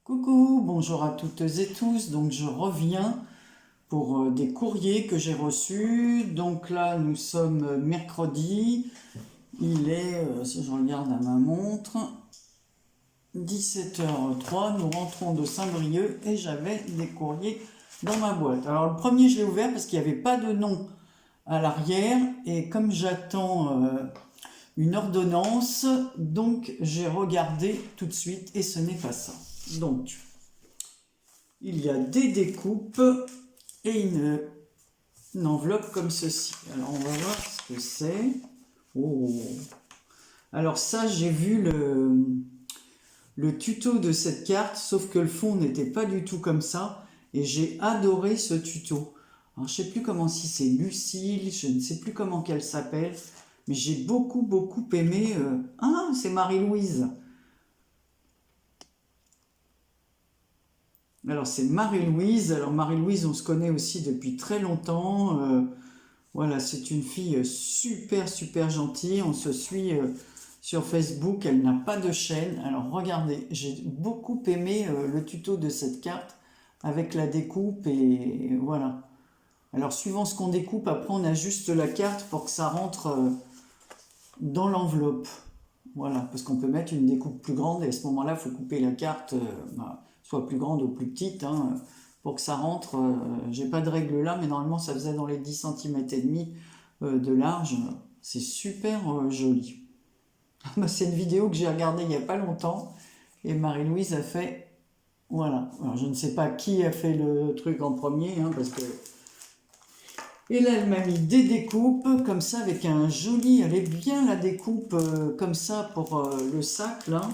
Coucou, bonjour à toutes et tous. Donc je reviens pour des courriers que j'ai reçus. Donc là nous sommes mercredi. Il est, si je regarde à ma montre, 17h03. Nous rentrons de Saint-Brieuc et j'avais des courriers dans ma boîte. Alors le premier je l'ai ouvert parce qu'il n'y avait pas de nom à l'arrière et comme j'attends une ordonnance, donc j'ai regardé tout de suite et ce n'est pas ça. Donc il y a des découpes et une enveloppe comme ceci. Alors on va voir ce que c'est. Oh. Alors ça, j'ai vu le tuto de cette carte, sauf que le fond n'était pas du tout comme ça. Et j'ai adoré ce tuto. Alors je ne sais plus comment, si c'est Lucille, je ne sais plus comment qu'elle s'appelle. Mais j'ai beaucoup aimé. Ah, c'est Marie-Louise. Alors c'est Marie-Louise. Alors Marie-Louise, on se connaît aussi depuis très longtemps. Voilà, c'est une fille super gentille. On se suit sur Facebook. Elle n'a pas de chaîne. Alors regardez, j'ai beaucoup aimé le tuto de cette carte avec la découpe et voilà. Alors suivant ce qu'on découpe, après on ajuste la carte pour que ça rentre dans l'enveloppe. Voilà, parce qu'on peut mettre une découpe plus grande et à ce moment-là, il faut couper la carte, soit plus grande ou plus petite, hein, pour que ça rentre. J'ai pas de règle là, mais normalement ça faisait dans les 10 cm et demi de large. C'est super joli. C'est une vidéo que j'ai regardée il n'y a pas longtemps et Marie-Louise a fait. Voilà. Alors je ne sais pas qui a fait le truc en premier, hein, parce que. Et là, elle m'a mis des découpes comme ça avec un joli. Elle est bien la découpe comme ça pour le sac là.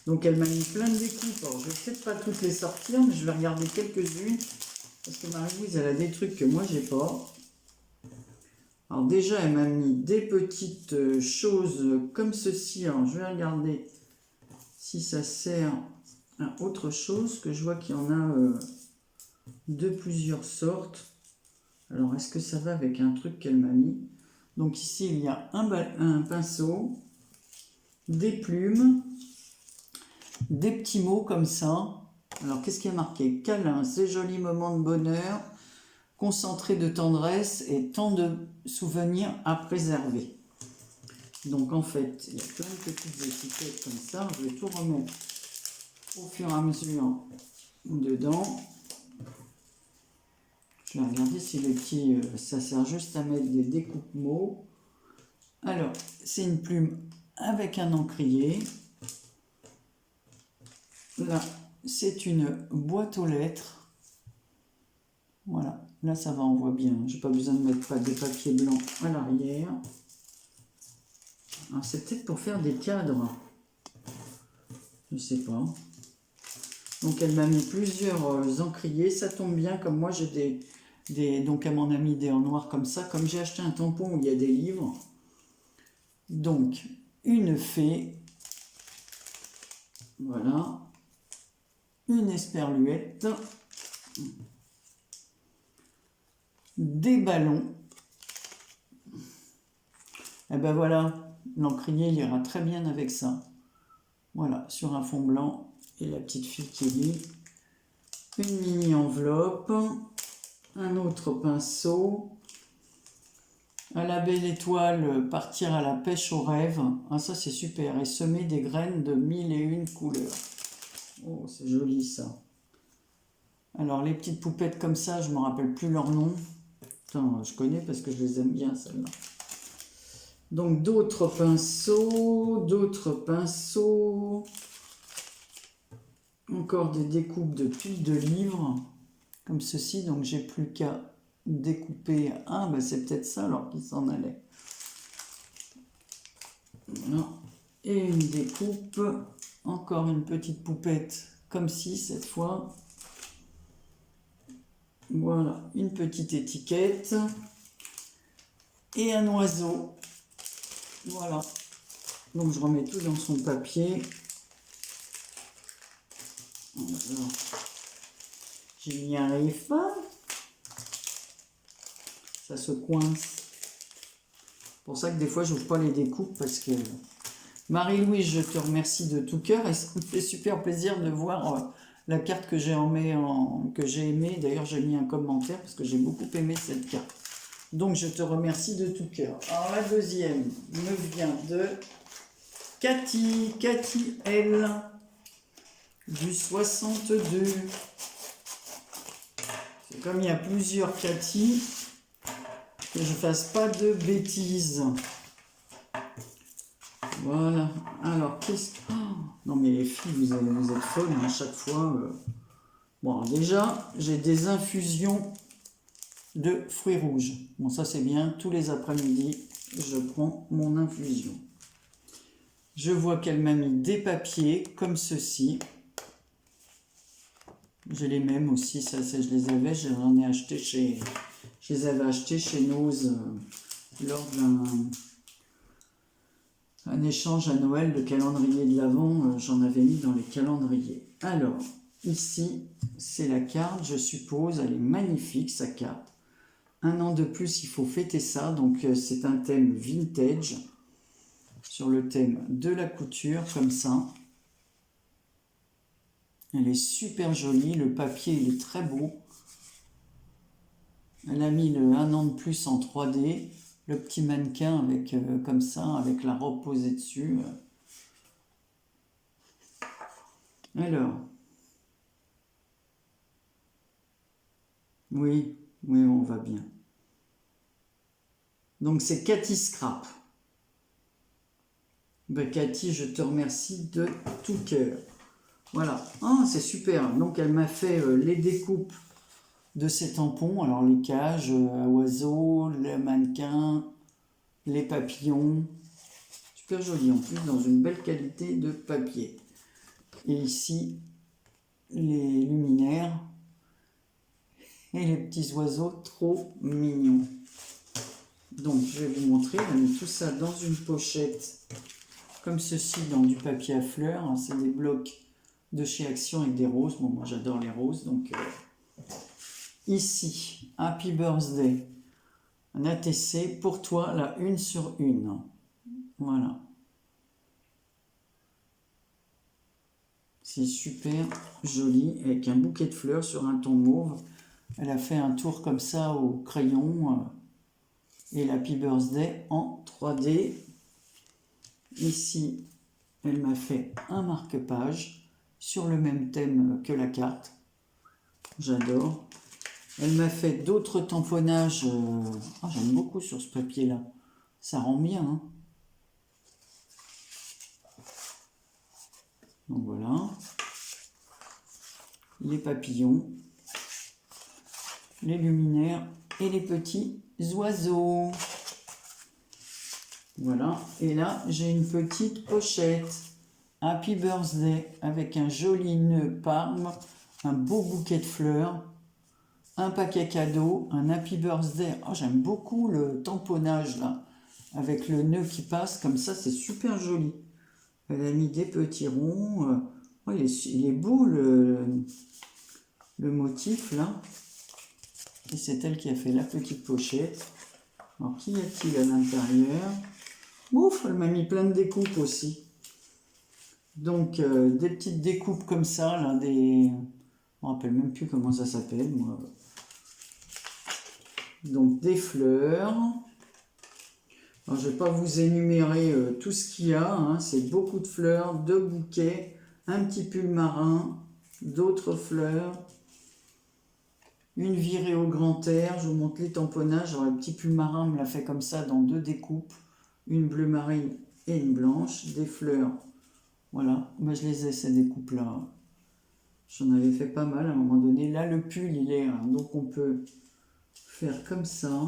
Donc elle m'a mis plein de découpes. Alors je vais peut-être pas toutes les sortir, mais je vais regarder quelques-unes. Parce que Marie-Louise, elle a des trucs que moi j'ai pas. Alors déjà, elle m'a mis des petites choses comme ceci. Alors je vais regarder si ça sert à autre chose, que je vois qu'il y en a de plusieurs sortes. Alors est-ce que ça va avec un truc qu'elle m'a mis? Donc ici, il y a un pinceau, des plumes, des petits mots comme ça. Alors qu'est-ce qui est marqué? Câlin, ces jolis moments de bonheur, concentré de tendresse et tant de souvenirs à préserver. Donc en fait, il y a plein de petites étiquettes comme ça. Je vais tout remettre au fur et à mesure dedans. Je vais regarder si les petits, ça sert juste à mettre des découpes mots. Alors, c'est une plume avec un encrier. Là, c'est une boîte aux lettres. Voilà, là ça va, on voit bien. J'ai pas besoin de mettre des papiers blancs à l'arrière. Alors, c'est peut-être pour faire des cadres. Je sais pas. Donc, elle m'a mis plusieurs encriers. Ça tombe bien, comme moi j'ai donc elle m'en a mis des en noir comme ça. Comme j'ai acheté un tampon où il y a des livres. Donc, une fée. Voilà. Une esperluette. Des ballons. Et ben voilà, l'encrier il ira très bien avec ça. Voilà, sur un fond blanc. Et la petite fille qui lit. Une mini enveloppe. Un autre pinceau. À la belle étoile, partir à la pêche aux rêves. Ah, ça c'est super. Et semer des graines de 1001 couleurs. Oh, c'est joli ça. Alors les petites poupettes comme ça, je ne me rappelle plus leur nom. Attends, je connais parce que je les aime bien celles-là. Donc d'autres pinceaux. Encore des découpes de piles de livres. Comme ceci, donc j'ai plus qu'à découper. Ah, ben c'est peut-être ça alors qu'il s'en allait. Voilà. Et une découpe. Encore une petite poupette comme ci cette fois. Voilà, une petite étiquette. Et un oiseau. Voilà. Donc je remets tout dans son papier. Alors, je n'y arrive pas. Ça se coince. pour ça que des fois, je n'ouvre pas les découpes parce que... Marie-Louise, je te remercie de tout cœur et ça me fait super plaisir de voir la carte que j'ai que j'ai aimée. D'ailleurs, j'ai mis un commentaire parce que j'ai beaucoup aimé cette carte. Donc, je te remercie de tout cœur. Alors, la deuxième me vient de Cathy L, du 62. C'est comme il y a plusieurs Cathy, que je fasse pas de bêtises. Voilà. Alors, qu'est-ce que... Oh, non, mais les filles, vous êtes folles à chaque fois. Bon, alors déjà, j'ai des infusions de fruits rouges. Bon, ça, c'est bien. Tous les après-midi, je prends mon infusion. Je vois qu'elle m'a mis des papiers comme ceci. J'ai les mêmes aussi. Ça, je les avais. J'en ai acheté chez... Je les avais achetés chez Nose lors un échange à Noël de calendrier de l'Avent, j'en avais mis dans les calendriers. Alors, ici, c'est la carte, je suppose, elle est magnifique, sa carte. Un an de plus, il faut fêter ça, donc c'est un thème vintage, sur le thème de la couture, comme ça. Elle est super jolie, le papier, il est très beau. Elle a mis le un an de plus en 3D. Le petit mannequin avec comme ça, avec la robe posée dessus. Alors, oui, on va bien. Donc c'est Cathy Scrap. Ben, Cathy, je te remercie de tout cœur. Voilà, ah, c'est super. Donc elle m'a fait les découpes de ces tampons. Alors les cages à oiseaux, le mannequin, les papillons. Super joli en plus, dans une belle qualité de papier. Et ici, les luminaires et les petits oiseaux trop mignons. Donc, je vais vous montrer. On a mis tout ça dans une pochette, comme ceci, dans du papier à fleurs. C'est des blocs de chez Action avec des roses. Bon, moi, j'adore les roses. Donc, ici, Happy Birthday, un ATC pour toi, la 1 sur 1. Voilà. C'est super joli, avec un bouquet de fleurs sur un ton mauve. Elle a fait un tour comme ça au crayon et l'Happy Birthday en 3D. Ici, elle m'a fait un marque-page sur le même thème que la carte. J'adore. Elle m'a fait d'autres tamponnages. J'aime beaucoup sur ce papier-là. Ça rend bien. Hein. Donc voilà. Les papillons, les luminaires et les petits oiseaux. Voilà. Et là, j'ai une petite pochette. Happy Birthday avec un joli nœud Parme, un beau bouquet de fleurs, un paquet cadeau, un Happy Birthday. Oh, j'aime beaucoup le tamponnage là, avec le nœud qui passe comme ça, c'est super joli. Elle a mis des petits ronds. Oh, il est beau le motif là. Et c'est elle qui a fait la petite pochette. Alors, qu'y a-t-il à l'intérieur? Ouf, elle m'a mis plein de découpes aussi. Donc, des petites découpes comme ça, là, je ne me rappelle même plus comment ça s'appelle, moi. Donc, des fleurs. Alors, je ne vais pas vous énumérer tout ce qu'il y a, hein. C'est beaucoup de fleurs, deux bouquets, un petit pull marin, d'autres fleurs, une virée au grand air. Je vous montre les tamponnages. Alors, le petit pull marin me l'a fait comme ça dans deux découpes, une bleu marine et une blanche, des fleurs. Voilà, moi je les ai ces découpes-là. J'en avais fait pas mal à un moment donné. Là, le pull, il est... Donc, on peut faire comme ça.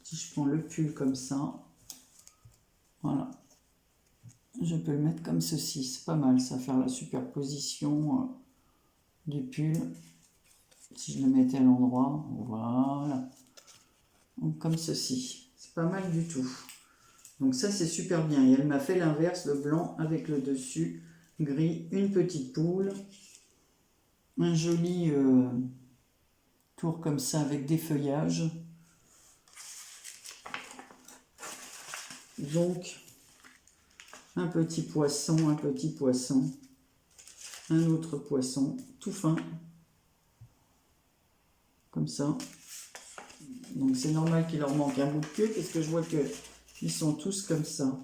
Si je prends le pull comme ça, voilà. Je peux le mettre comme ceci. C'est pas mal, ça, faire la superposition du pull. Si je le mettais à l'endroit, voilà. Donc, comme ceci. C'est pas mal du tout. Donc ça, c'est super bien. Et elle m'a fait l'inverse, le blanc avec le dessus gris, une petite poule, un joli tour comme ça avec des feuillages. Donc, un petit poisson, un autre poisson, tout fin, comme ça. Donc c'est normal qu'il leur manque un bout de queue, parce que je vois qu'ils sont tous comme ça.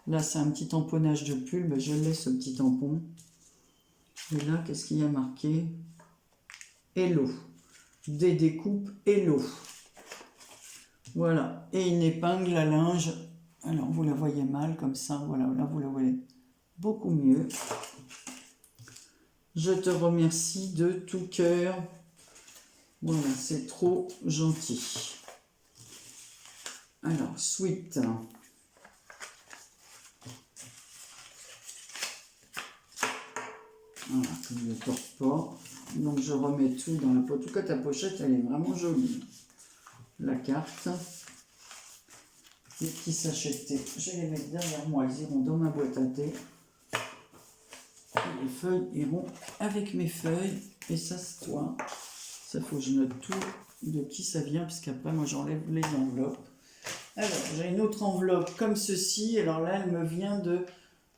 Là, c'est un petit tamponnage de pull, ben, je laisse ce petit tampon. Et là, qu'est-ce qu'il y a marqué? Hello. Des découpes Hello. Voilà. Et une épingle à linge. Alors, vous la voyez mal, comme ça. Voilà, là, vous la voyez beaucoup mieux. Je te remercie de tout cœur. Voilà, c'est trop gentil. Alors, suite. Voilà, que je ne porte pas. Donc, je remets tout dans la poche. En tout cas, ta pochette, elle est vraiment jolie. La carte. Les petits sachets de thé, je vais les mettre derrière moi. Ils iront dans ma boîte à thé. Et les feuilles iront avec mes feuilles. Et ça, c'est toi. Ça, faut que je note tout de qui ça vient, puisqu'après, moi, j'enlève les enveloppes. Alors, j'ai une autre enveloppe comme ceci. Alors là, elle me vient de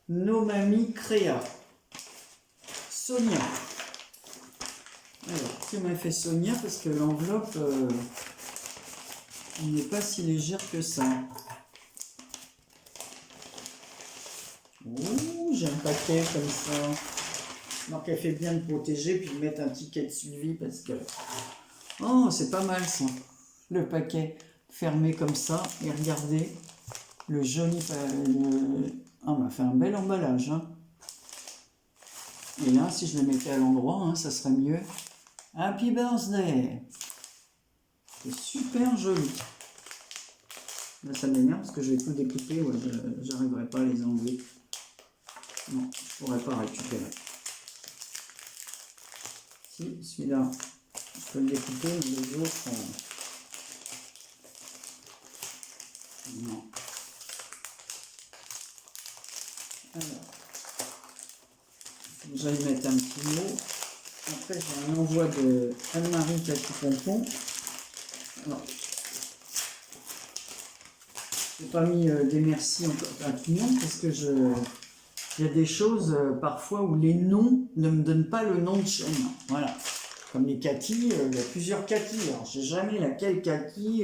Nomami Créa. Sonia. Alors, qui m'a fait Sonia, parce que l'enveloppe n'est pas si légère que ça. Ouh, j'ai un paquet comme ça. Donc, elle fait bien de protéger, puis de mettre un ticket de suivi, parce que... Oh, c'est pas mal, ça. Le paquet fermé comme ça. Et regardez, le joli... Ah, on m'a fait un bel emballage, hein. Et là, si je le mettais à l'endroit, hein, ça serait mieux. Happy birthday! C'est super joli. Là, ça m'énerve parce que je vais tout découper. Ouais, je n'arriverai pas à les enlever. Non, je ne pourrais pas récupérer. Si, celui-là, je peux le découper, mais les autres... Non. Alors, j'allais mettre un petit mot. Après, j'ai un envoi de Anne-Marie Cathy Pompon. Alors, je n'ai pas mis des merci à tout le monde parce que il y a des choses parfois où les noms ne me donnent pas le nom de chaîne. Voilà. Comme les Cathy, il y a plusieurs Cathy. Alors, je ne sais jamais laquelle Cathy.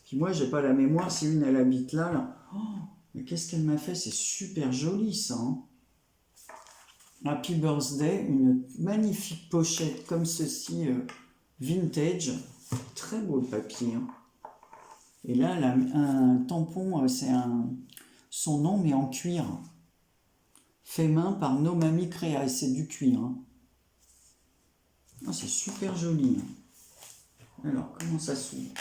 Puis moi, j'ai pas la mémoire si une elle habite là. Là. Oh, mais qu'est-ce qu'elle m'a fait? C'est super joli ça. Hein. Happy Birthday, une magnifique pochette comme ceci, vintage. Très beau le papier. Hein. Et là, elle a un tampon, c'est son nom, mais en cuir. Fait main par Nomami Créa, et c'est du cuir. Hein. Oh, c'est super joli. Hein. Alors, comment ça s'ouvre?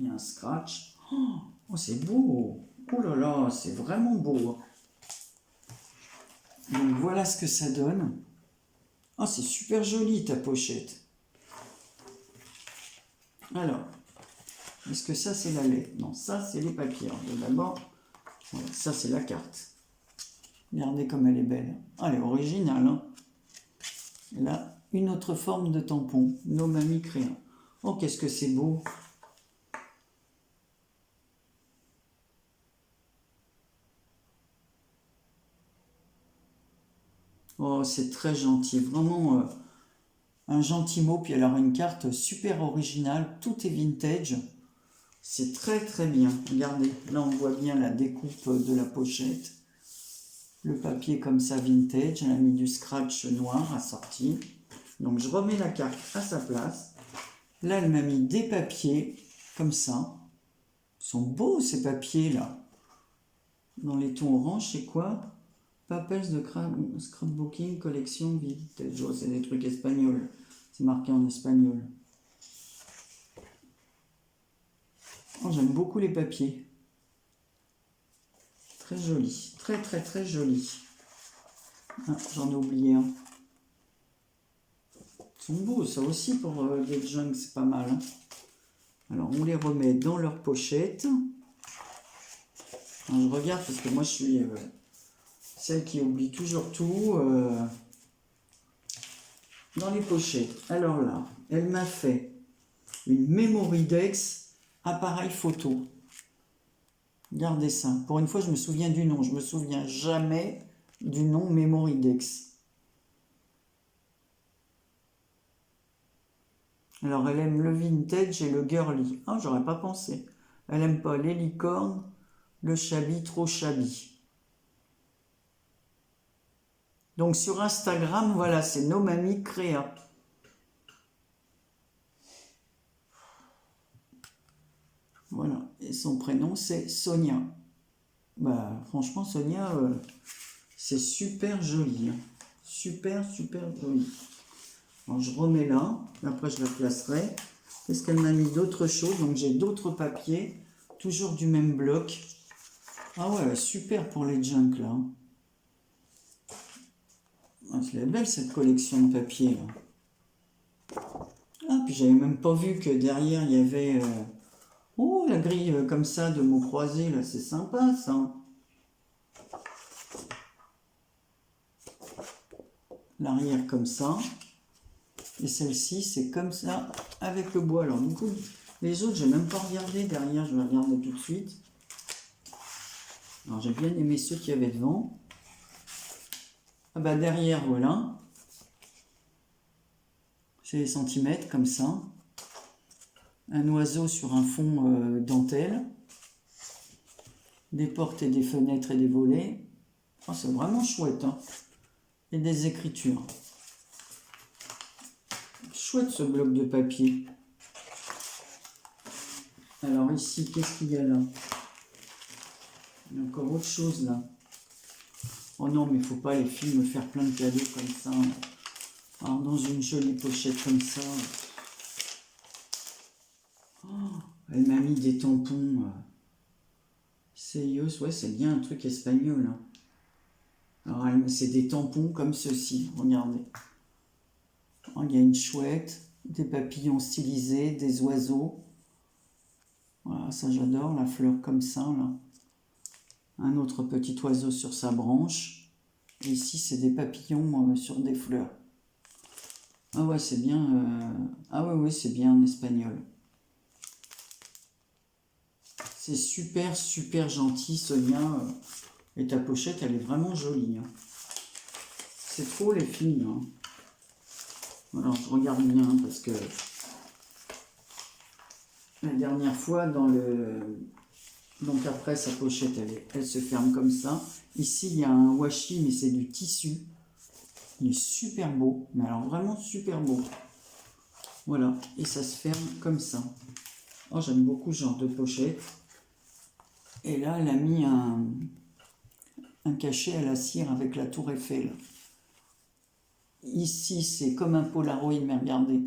Il y a un scratch. Oh, c'est beau. Oh là là, c'est vraiment beau. Donc, voilà ce que ça donne. Oh, c'est super joli, ta pochette. Alors, est-ce que ça, c'est la lettre? Non, ça, c'est les papiers. D'abord, voilà, ça, c'est la carte. Regardez comme elle est belle. Ah, elle est originale. Hein. Et là, une autre forme de tampon. Nomami Créa. Oh, qu'est-ce que c'est beau. Oh, c'est très gentil. Vraiment un gentil mot. Puis alors, une carte super originale. Tout est vintage. C'est très très bien. Regardez, là, on voit bien la découpe de la pochette. Le papier comme ça, vintage. Elle a mis du scratch noir assorti. Donc, je remets la carte à sa place. Là, elle m'a mis des papiers comme ça. Ils sont beaux, ces papiers-là. Dans les tons orange, c'est quoi? Papels de scrapbooking, collection vintage. Oh, c'est des trucs espagnols. C'est marqué en espagnol. Oh, j'aime beaucoup les papiers. Très joli. Très, très, très joli. Ah, j'en ai oublié un. Ils sont beaux, ça aussi, pour des junk, c'est pas mal. Hein. Alors, on les remet dans leur pochette. Alors, je regarde parce que moi, je suis celle qui oublie toujours tout dans les pochettes. Alors là, elle m'a fait une Memory Dex appareil photo. Regardez ça. Pour une fois, je me souviens du nom. Je me souviens jamais du nom Memoridex. Alors, elle aime le vintage et le girly. Ah, j'aurais pas pensé. Elle aime pas les licornes, le shabby, trop shabby. Donc, sur Instagram, voilà, c'est Nomami Créa. Voilà. Et son prénom, c'est Sonia. Bah, franchement, Sonia, c'est super joli. Hein. Super, super joli. Alors, je remets là. Après, je la placerai. Qu'est-ce qu'elle m'a mis d'autres choses? Donc, j'ai d'autres papiers. Toujours du même bloc. Ah ouais, super pour les junk, là. Ah, c'est belle, cette collection de papiers, là. Ah, puis j'avais même pas vu que derrière, il y avait... Oh, la grille comme ça de mots croisés, là, c'est sympa, ça. L'arrière comme ça. Et celle-ci, c'est comme ça, avec le bois. Alors, du coup, les autres, j'ai même pas regardé derrière. Je vais regarder tout de suite. Alors, j'ai bien aimé ceux qu'il y avait devant. Ah bah, derrière, voilà. C'est les centimètres, comme ça. Un oiseau sur un fond dentelle. Des portes et des fenêtres et des volets. Oh, c'est vraiment chouette, hein. Et des écritures. Chouette ce bloc de papier. Alors ici, qu'est-ce qu'il y a là? Il y a encore autre chose là. Oh non, mais il ne faut pas les filles me faire plein de cadeaux comme ça. Alors, dans une jolie pochette comme ça. Oh, elle m'a mis des tampons. Seios, ouais, c'est bien un truc espagnol. Hein. Alors, c'est des tampons comme ceci, regardez. Oh, il y a une chouette, des papillons stylisés, des oiseaux. Voilà, ça j'adore, la fleur comme ça, là. Un autre petit oiseau sur sa branche. Et ici, c'est des papillons sur des fleurs. Ah ouais, c'est bien... Ah ouais, oui, c'est bien en espagnol. C'est super, super gentil, Sonia. Et ta pochette, elle est vraiment jolie. Hein. C'est trop les filles. Hein. Alors, je regarde bien parce que... La dernière fois, dans le... Donc après, sa pochette, elle se ferme comme ça. Ici, il y a un washi, mais c'est du tissu. Il est super beau, mais alors vraiment super beau. Voilà, et ça se ferme comme ça. Oh, j'aime beaucoup ce genre de pochette. Et là, elle a mis un cachet à la cire avec la tour Eiffel. Ici, c'est comme un Polaroid, mais regardez.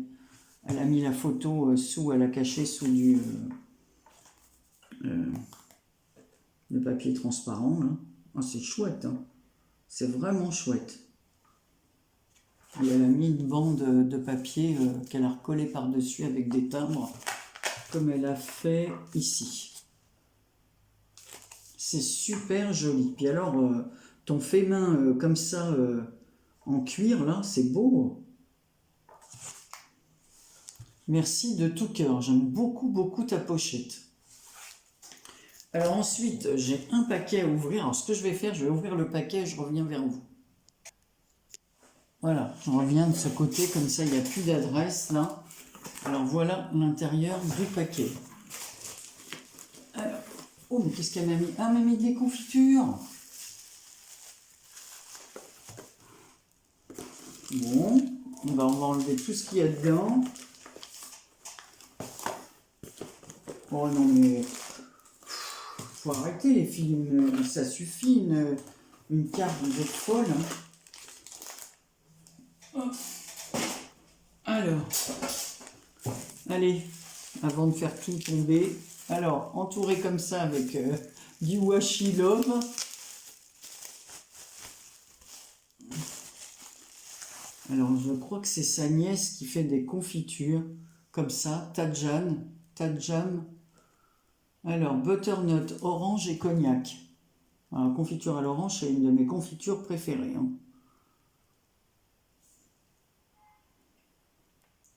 Elle a mis la photo sous, elle a caché sous du... le papier transparent, là. Oh, c'est chouette, hein. C'est vraiment chouette. Et elle a mis une bande de papier qu'elle a recollée par-dessus avec des timbres, comme elle a fait ici. C'est super joli. Puis alors, ton fait-main comme ça, en cuir, là, c'est beau. Merci de tout cœur. J'aime beaucoup, beaucoup ta pochette. Alors ensuite, j'ai un paquet à ouvrir. Alors ce que je vais faire, je vais ouvrir le paquet et je reviens vers vous. Voilà, je reviens de ce côté, comme ça il n'y a plus d'adresse là. Alors voilà l'intérieur du paquet. Alors, oh, mais qu'est-ce qu'elle m'a mis? Ah, elle m'a mis des confitures. Bon, on va enlever tout ce qu'il y a dedans. Oh non mais... Faut arrêter les filles, ça suffit, une carte, vous êtes folle. Hein. Alors, allez, avant de faire tout tomber, alors, entouré comme ça avec du washi love. Alors, je crois que c'est sa nièce qui fait des confitures, comme ça, Tadjam. Alors, butternut, orange et cognac. Alors, confiture à l'orange, c'est une de mes confitures préférées. Hein.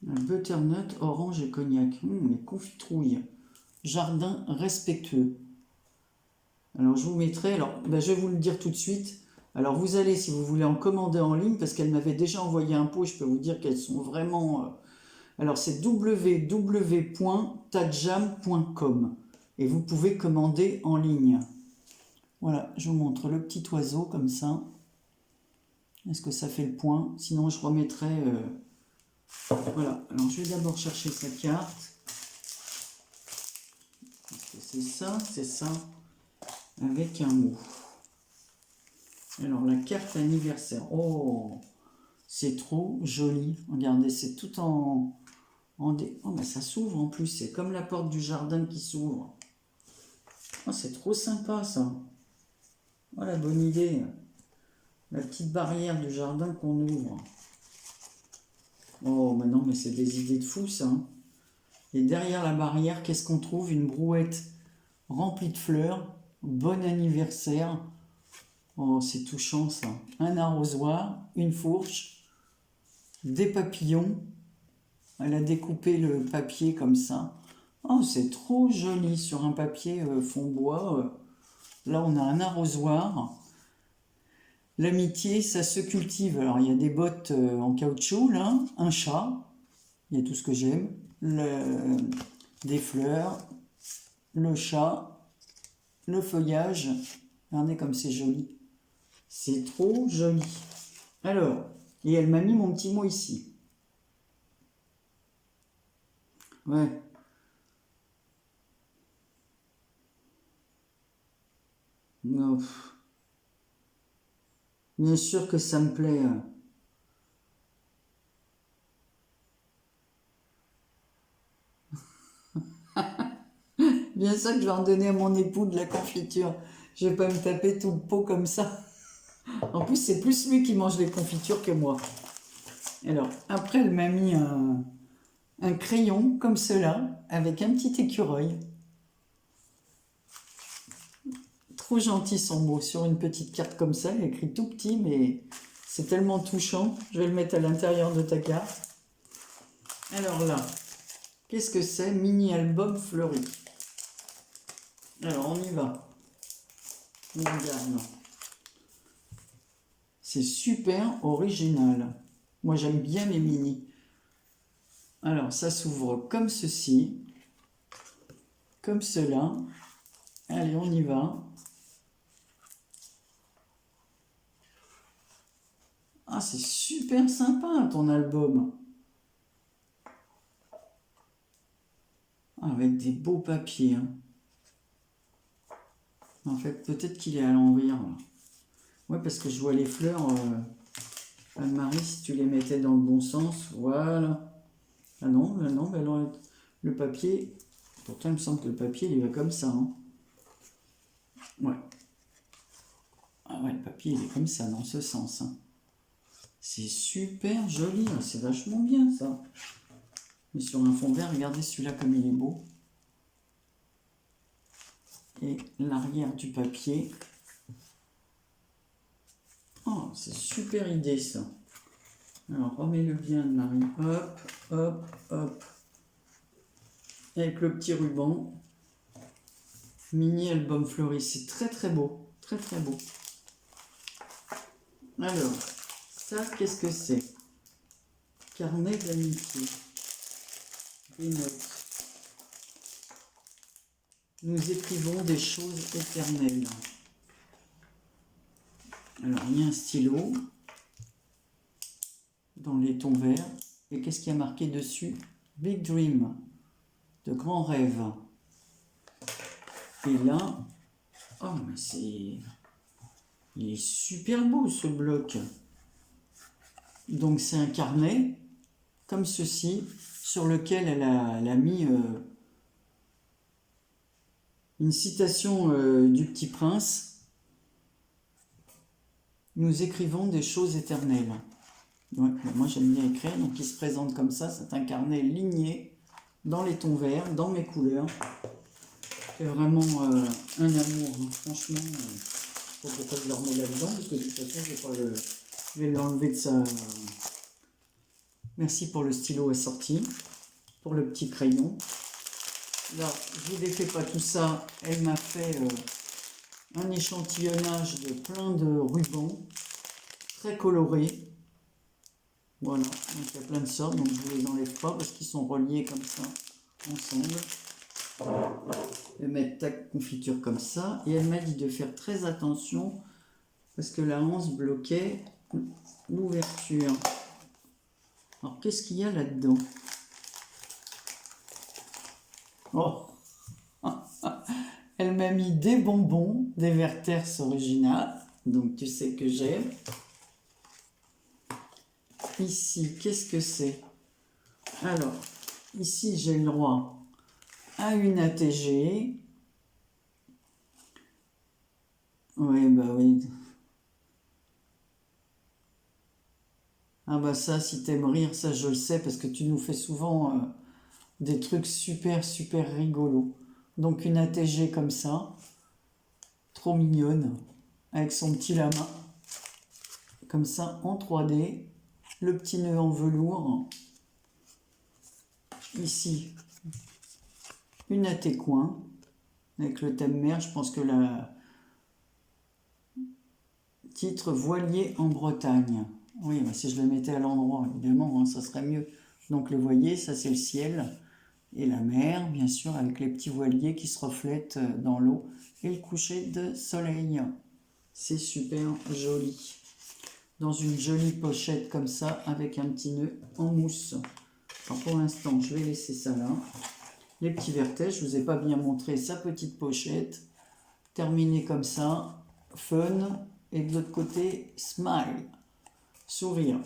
Butternut, orange et cognac. Les confitrouilles. Jardin respectueux. Alors, je vous mettrai, alors, ben, je vais vous le dire tout de suite. Alors, vous allez, si vous voulez en commander en ligne, parce qu'elle m'avait déjà envoyé un pot, je peux vous dire qu'elles sont vraiment... alors, c'est www.tadjam.com et vous pouvez commander en ligne. Voilà, je vous montre le petit oiseau comme ça. Est-ce que ça fait le point? Sinon, je remettrai... voilà, alors je vais d'abord chercher sa carte. C'est ça, avec un mot. Alors, la carte anniversaire. Oh, c'est trop joli. Regardez, c'est tout en oh, mais ça s'ouvre en plus. C'est comme la porte du jardin qui s'ouvre. Oh, c'est trop sympa, ça. Oh, la bonne idée. La petite barrière du jardin qu'on ouvre. Oh, mais non, mais c'est des idées de fou, ça. Et derrière la barrière, qu'est-ce qu'on trouve? Une brouette remplie de fleurs. Bon anniversaire. Oh, c'est touchant, ça. Un arrosoir, une fourche, des papillons. Elle a découpé le papier comme ça. Oh, c'est trop joli sur un papier fond bois. Là, on a un arrosoir. L'amitié, ça se cultive. Alors, il y a des bottes en caoutchouc, là, un chat. Il y a tout ce que j'aime. Des fleurs, le chat, le feuillage. Regardez comme c'est joli. C'est trop joli. Alors, et elle m'a mis mon petit mot ici. Ouais. Non. Bien sûr que ça me plaît. Bien sûr que je vais en donner à mon époux de la confiture. Je vais pas me taper tout le pot comme ça. En plus, c'est plus lui qui mange les confitures que moi. Alors, après, elle m'a mis un crayon comme cela, avec un petit écureuil. Trop gentil son mot, sur une petite carte comme ça, il est écrit tout petit, mais c'est tellement touchant. Je vais le mettre à l'intérieur de ta carte. Alors là, qu'est-ce que c'est? Mini-album fleuri. Alors, on y va. On regarde. C'est super original. Moi, j'aime bien les mini. Alors, ça s'ouvre comme ceci. Comme cela. Allez, on y va. Ah, c'est super sympa, ton album. Avec des beaux papiers. Hein. En fait, peut-être qu'il est à l'envers. Ouais, parce que je vois les fleurs. Anne-Marie, si tu les mettais dans le bon sens, voilà. Ah non, non, mais alors, le papier, pourtant il me semble que le papier il va comme ça. Hein. Ouais. Ah ouais, le papier il est comme ça, dans ce sens. Hein. C'est super joli, hein. C'est vachement bien ça. Mais sur un fond vert, regardez celui-là comme il est beau. Et l'arrière du papier. Oh, c'est super idée ça. Alors, remets-le bien, Marie. Hop, hop, hop. Avec le petit ruban. Mini album fleuri. C'est très très beau. Très très beau. Alors, ça, qu'est-ce que c'est? Carnet d'amitié. Des notes. Nous écrivons des choses éternelles. Alors, il y a un stylo dans les tons verts. Et qu'est-ce qu'il y a marqué dessus? Big Dream, de grands rêves. Et là, oh, mais c'est... Il est super beau, ce bloc. Donc, c'est un carnet, comme ceci, sur lequel elle a mis une citation du Petit Prince. Nous écrivons des choses éternelles. Ouais, moi j'aime bien écrire, donc il se présente comme ça. C'est un carnet ligné dans les tons verts, dans mes couleurs. C'est vraiment un amour, hein. Franchement. Je sais pas pourquoi je le remets là-dedans, parce que de toute façon je vais l'enlever de sa... Merci pour le stylo assorti, pour le petit crayon. Là, je vous défais pas tout ça. Elle m'a fait un échantillonnage de plein de rubans, très colorés. Voilà, donc il y a plein de sortes, donc je ne les enlève pas parce qu'ils sont reliés comme ça, ensemble. Je vais mettre ta confiture comme ça. Et elle m'a dit de faire très attention parce que la hanse bloquait l'ouverture. Alors, qu'est-ce qu'il y a là-dedans? Oh! Elle m'a mis des bonbons, des Werther's originales, donc tu sais que j'aime. Ici, qu'est-ce que c'est? Alors, ici, j'ai le droit à une ATG. Oui, bah oui. Ah bah ça, si t'aimes rire, ça je le sais, parce que tu nous fais souvent des trucs super, super rigolos. Donc une ATG comme ça, trop mignonne, avec son petit lama, comme ça, en 3D. Le petit nœud en velours. Ici, une AT-coin, avec le thème mer. Je pense que la titre voilier en Bretagne. Oui, bah si je le mettais à l'endroit, évidemment, hein, ça serait mieux. Donc le voilier, ça c'est le ciel. Et la mer, bien sûr, avec les petits voiliers qui se reflètent dans l'eau. Et le coucher de soleil. C'est super joli. Dans une jolie pochette comme ça, avec un petit nœud en mousse. Alors pour l'instant, je vais laisser ça là. Les petits Werther's, je ne vous ai pas bien montré sa petite pochette. Terminée comme ça, fun. Et de l'autre côté, smile, sourire.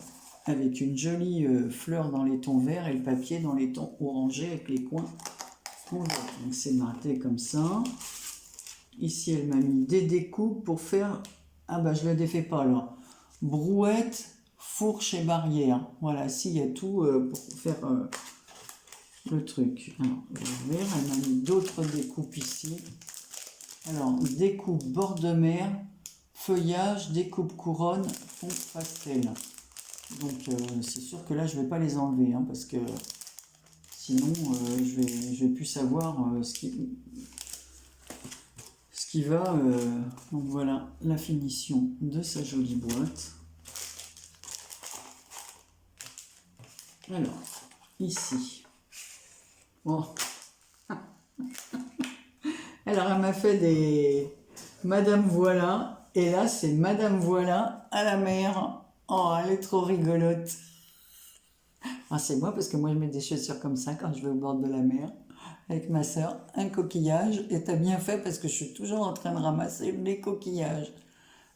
Avec une jolie fleur dans les tons verts et le papier dans les tons orangés avec les coins en vert. Donc c'est marqué comme ça. Ici, elle m'a mis des découpes pour faire... Ah bah je ne le défais pas là. Brouette, fourche et barrière. Voilà, ici il y a tout pour faire le truc. Alors, je vais ouvrir. Elle m'a mis d'autres découpes ici. Alors, découpe bord de mer, feuillage, découpe couronne, fond pastel. Donc, c'est sûr que là, je ne vais pas les enlever, hein, parce que sinon, je vais plus savoir ce qui va. Donc, voilà la finition de sa jolie boîte. Alors, ici. Oh. Alors, elle m'a fait des Madame Voilà. Et là, c'est Madame Voilà à la mer. Oh, elle est trop rigolote. Ah, c'est moi, parce que moi, je mets des chaussures comme ça quand je vais au bord de la mer. Avec ma soeur, un coquillage. Et t'as bien fait, parce que je suis toujours en train de ramasser les coquillages.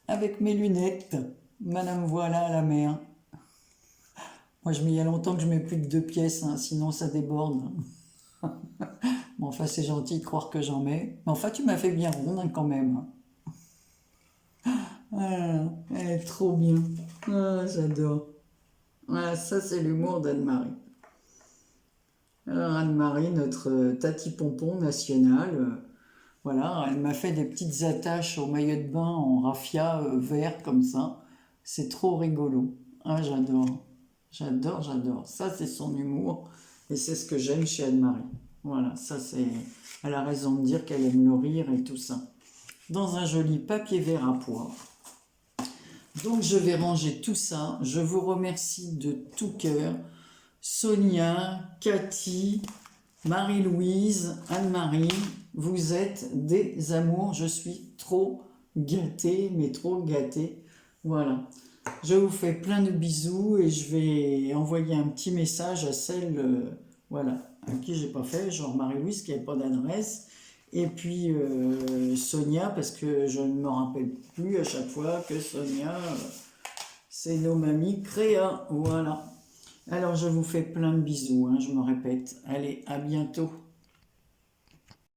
Avec mes lunettes. Madame Voilà à la mer. Moi, il y a longtemps que je mets plus de 2 pièces, hein, sinon ça déborde. Bon, enfin, c'est gentil de croire que j'en mets. Mais enfin, tu m'as fait bien ronde, hein, quand même. Ah, elle est trop bien. Ah, j'adore. Voilà, ça, c'est l'humour d'Anne-Marie. Alors, Anne-Marie, notre Tati Pompon nationale, voilà, elle m'a fait des petites attaches au maillot de bain en raffia vert, comme ça. C'est trop rigolo. Ah, j'adore. J'adore, j'adore. Ça, c'est son humour. Et c'est ce que j'aime chez Anne-Marie. Voilà, ça, c'est... Elle a raison de dire qu'elle aime le rire et tout ça. Dans un joli papier vert à pois. Donc, je vais ranger tout ça. Je vous remercie de tout cœur. Sonia, Cathy, Marie-Louise, Anne-Marie, vous êtes des amours. Je suis trop gâtée, mais trop gâtée. Voilà. Je vous fais plein de bisous et je vais envoyer un petit message à celle voilà, à qui j'ai pas fait, genre Marie-Louise qui n'a pas d'adresse. Et puis Sonia, parce que je ne me rappelle plus à chaque fois que Sonia, c'est nos mamies créa. Voilà. Alors je vous fais plein de bisous, hein, je me répète. Allez, à bientôt.